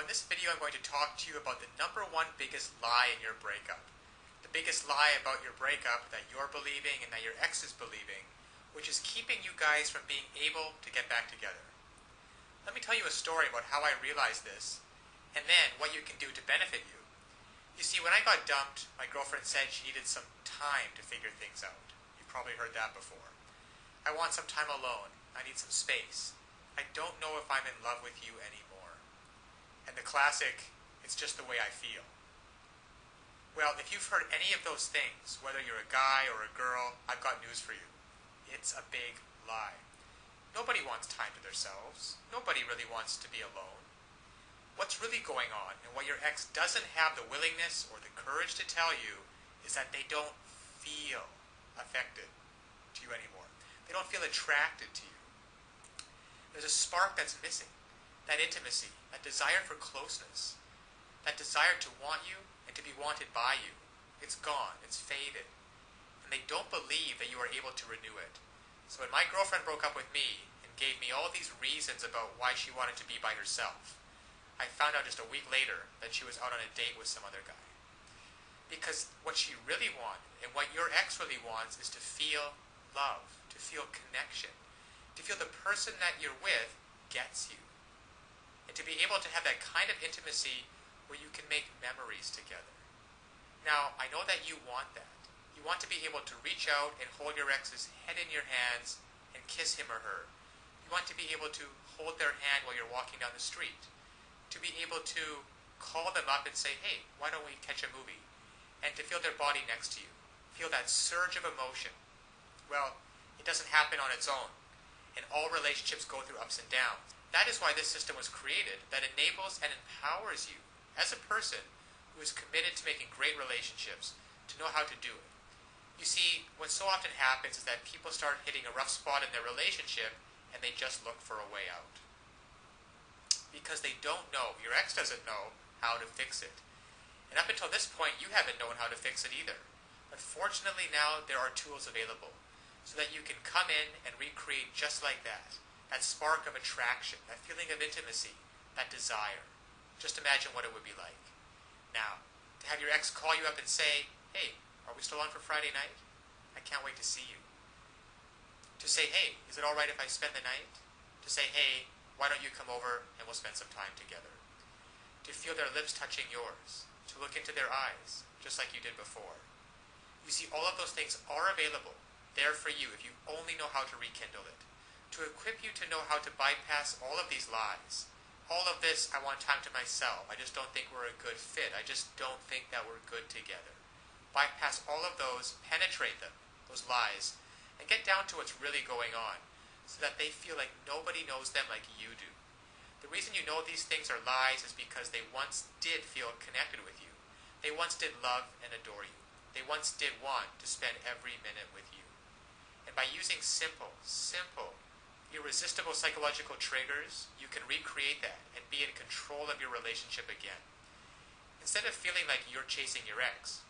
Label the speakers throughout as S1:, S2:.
S1: in this video I'm going to talk to you about the number one biggest lie in your breakup. The biggest lie about your breakup that you're believing and that your ex is believing, which is keeping you guys from being able to get back together. Let me tell you a story about how I realized this, and then what you can do to benefit you. You see, when I got dumped, my girlfriend said she needed some time to figure things out. You've probably heard that before. I want some time alone. I need some space. I don't know if I'm in love with you anymore. And the classic, it's just the way I feel. Well, if you've heard any of those things, whether you're a guy or a girl, I've got news for you. It's a big lie. Nobody wants time to themselves. Nobody really wants to be alone. What's really going on, and what your ex doesn't have the willingness or the courage to tell you, is that they don't feel affected to you anymore. They don't feel attracted to you. There's a spark that's missing. That intimacy, that desire for closeness, that desire to want you and to be wanted by you. It's gone. It's faded. And they don't believe that you are able to renew it. So when my girlfriend broke up with me and gave me all these reasons about why she wanted to be by herself, I found out just a week later that she was out on a date with some other guy. Because what she really wanted, and what your ex really wants, is to feel love, to feel connection, to feel the person that you're with gets you. And to be able to have that kind of intimacy where you can make memories together. Now, I know that you want that. You want to be able to reach out and hold your ex's head in your hands and kiss him or her. You want to be able to hold their hand while you're walking down the street. To be able to call them up and say, hey, why don't we catch a movie? And to feel their body next to you. Feel that surge of emotion. Well, it doesn't happen on its own. And all relationships go through ups and downs. That is why this system was created, that enables and empowers you as a person who is committed to making great relationships to know how to do it. You see, what so often happens is that people start hitting a rough spot in their relationship and they just look for a way out. Because they don't know, your ex doesn't know how to fix it. And up until this point, you haven't known how to fix it either. But fortunately now there are tools available so that you can come in and recreate just like that. That spark of attraction, that feeling of intimacy, that desire. Just imagine what it would be like. Now, to have your ex call you up and say, hey, are we still on for Friday night? I can't wait to see you. To say, hey, is it all right if I spend the night? To say, hey, why don't you come over and we'll spend some time together? To feel their lips touching yours. To look into their eyes, just like you did before. You see, all of those things are available, there for you if you only know how to rekindle it. To equip you to know how to bypass all of these lies. All of this, I want time to myself. I just don't think we're a good fit. I just don't think that we're good together. Bypass all of those, penetrate them, those lies, and get down to what's really going on so that they feel like nobody knows them like you do. The reason you know these things are lies is because they once did feel connected with you. They once did love and adore you. They once did want to spend every minute with you. And by using simple, irresistible psychological triggers, you can recreate that and be in control of your relationship again. Instead of feeling like you're chasing your ex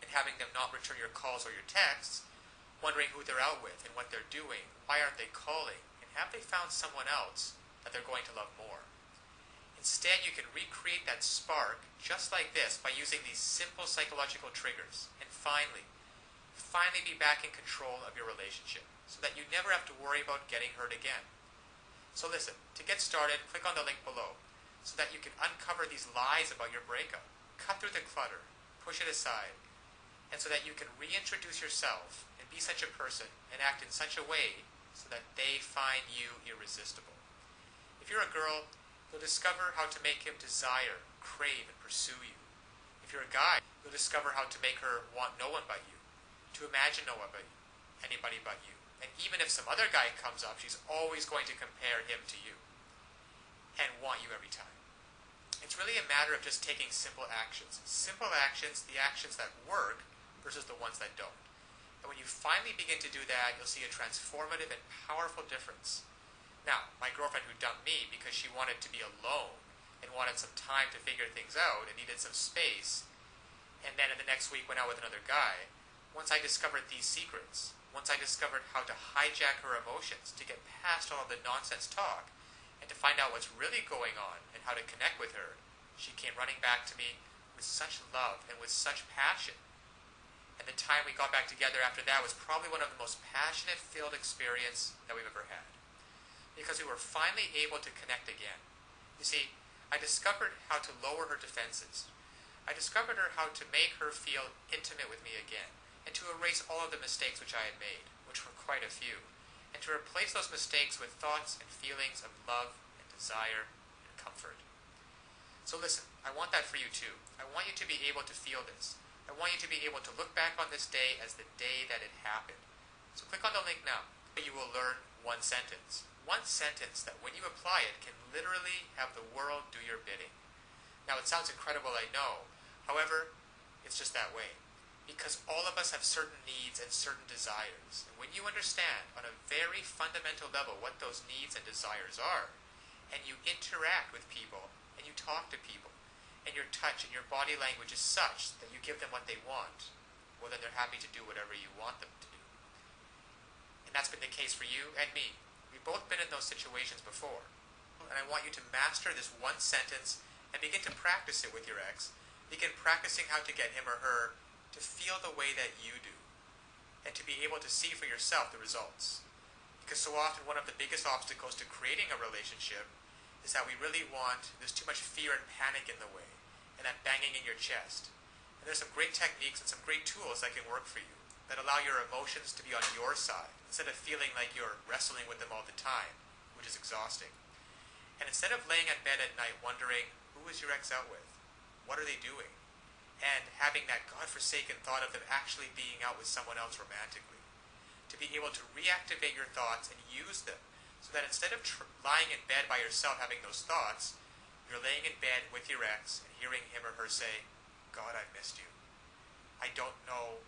S1: and having them not return your calls or your texts, wondering who they're out with and what they're doing, why aren't they calling, and have they found someone else that they're going to love more. Instead, you can recreate that spark just like this by using these simple psychological triggers and finally be back in control of your relationship so that you never have to worry about getting hurt again. So listen, to get started, click on the link below so that you can uncover these lies about your breakup, cut through the clutter, push it aside, and so that you can reintroduce yourself and be such a person and act in such a way so that they find you irresistible. If you're a girl, you'll discover how to make him desire, crave, and pursue you. If you're a guy, you'll discover how to make her want no one but you, to imagine no one but you, anybody but you. And even if some other guy comes up, she's always going to compare him to you and want you every time. It's really a matter of just taking simple actions. Simple actions, the actions that work versus the ones that don't. And when you finally begin to do that, you'll see a transformative and powerful difference. Now, my girlfriend who dumped me because she wanted to be alone and wanted some time to figure things out and needed some space, and then in the next week went out with another guy, once I discovered these secrets, once I discovered how to hijack her emotions, to get past all of the nonsense talk, and to find out what's really going on and how to connect with her, She came running back to me with such love and with such passion. And the time we got back together after that was probably one of the most passionate filled experience that we've ever had. Because we were finally able to connect again. You see, I discovered how to lower her defenses. I discovered how to make her feel intimate with me again, and to erase all of the mistakes which I had made, which were quite a few, and to replace those mistakes with thoughts and feelings of love and desire and comfort. So listen, I want that for you too. I want you to be able to feel this. I want you to be able to look back on this day as the day that it happened. So click on the link now. You will learn one sentence. One sentence that when you apply it can literally have the world do your bidding. Now it sounds incredible, I know. However, it's just that way. Because all of us have certain needs and certain desires. And when you understand on a very fundamental level what those needs and desires are, and you interact with people, and you talk to people, and your touch and your body language is such that you give them what they want, well then they're happy to do whatever you want them to do. And that's been the case for you and me. We've both been in those situations before. And I want you to master this one sentence and begin to practice it with your ex. Begin practicing how to get him or her to feel the way that you do, and to be able to see for yourself the results. Because so often one of the biggest obstacles to creating a relationship is that there's too much fear and panic in the way, and that banging in your chest. And there's some great techniques and some great tools that can work for you, that allow your emotions to be on your side, instead of feeling like you're wrestling with them all the time, which is exhausting. And instead of laying in bed at night wondering, who is your ex out with? What are they doing? And having that godforsaken thought of them actually being out with someone else romantically. To be able to reactivate your thoughts and use them, so that instead of lying in bed by yourself having those thoughts, you're laying in bed with your ex and hearing him or her say, God, I missed you. I don't know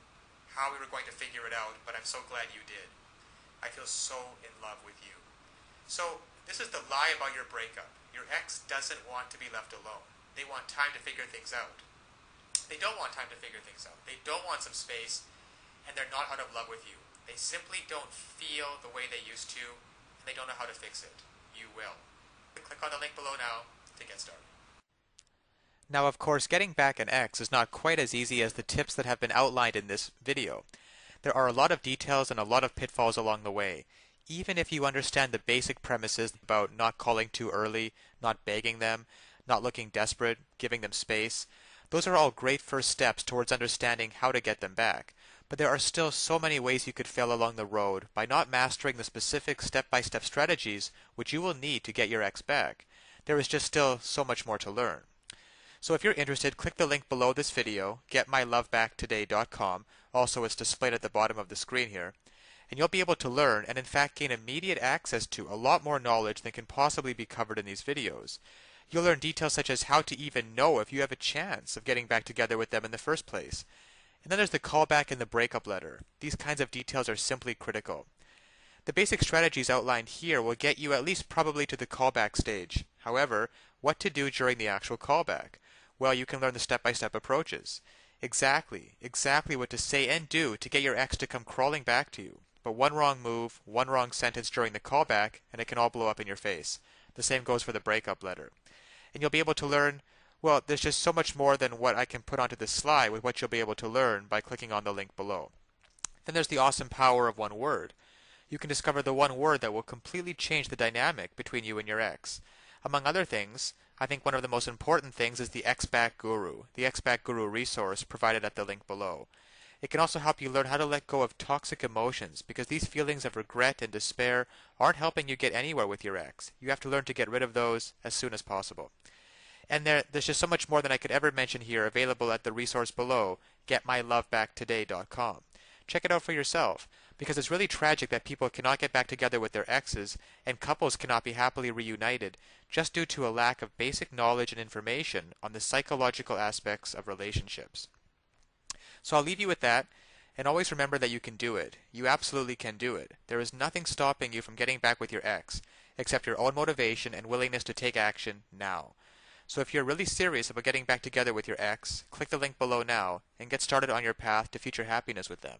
S1: how we were going to figure it out, but I'm so glad you did. I feel so in love with you. So this is the lie about your breakup. Your ex doesn't want to be left alone. They want time to figure things out. They don't want time to figure things out. They don't want some space, and they're not out of love with you. They simply don't feel the way they used to, and they don't know how to fix it. You will. Click on the link below now to get started. Now, of course, getting back an ex is not quite as easy as the tips that have been outlined in this video. There are a lot of details and a lot of pitfalls along the way. Even if you understand the basic premises about not calling too early, not begging them, not looking desperate, giving them space, those are all great first steps towards understanding how to get them back. But there are still so many ways you could fail along the road by not mastering the specific step-by-step strategies which you will need to get your ex back. There is just still so much more to learn. So if you're interested, click the link below this video, getmylovebacktoday.com. Also, it's displayed at the bottom of the screen here. And you'll be able to learn and in fact gain immediate access to a lot more knowledge than can possibly be covered in these videos. You'll learn details such as how to even know if you have a chance of getting back together with them in the first place. And then there's the callback and the breakup letter. These kinds of details are simply critical. The basic strategies outlined here will get you at least probably to the callback stage. However, what to do during the actual callback? Well, you can learn the step-by-step approaches. Exactly what to say and do to get your ex to come crawling back to you. But one wrong move, one wrong sentence during the callback, and it can all blow up in your face. The same goes for the breakup letter. And you'll be able to learn, well, there's just so much more than what I can put onto this slide with what you'll be able to learn by clicking on the link below. Then there's the awesome power of one word. You can discover the one word that will completely change the dynamic between you and your ex. Among other things, I think one of the most important things is the Ex-Back Guru, the Ex-Back Guru resource provided at the link below. It can also help you learn how to let go of toxic emotions, because these feelings of regret and despair aren't helping you get anywhere with your ex. You have to learn to get rid of those as soon as possible. And there's just so much more than I could ever mention here available at the resource below, getmylovebacktoday.com. Check it out for yourself, because it's really tragic that people cannot get back together with their exes, and couples cannot be happily reunited, just due to a lack of basic knowledge and information on the psychological aspects of relationships. So I'll leave you with that, and always remember that you can do it. You absolutely can do it. There is nothing stopping you from getting back with your ex, except your own motivation and willingness to take action now. So if you're really serious about getting back together with your ex, click the link below now and get started on your path to future happiness with them.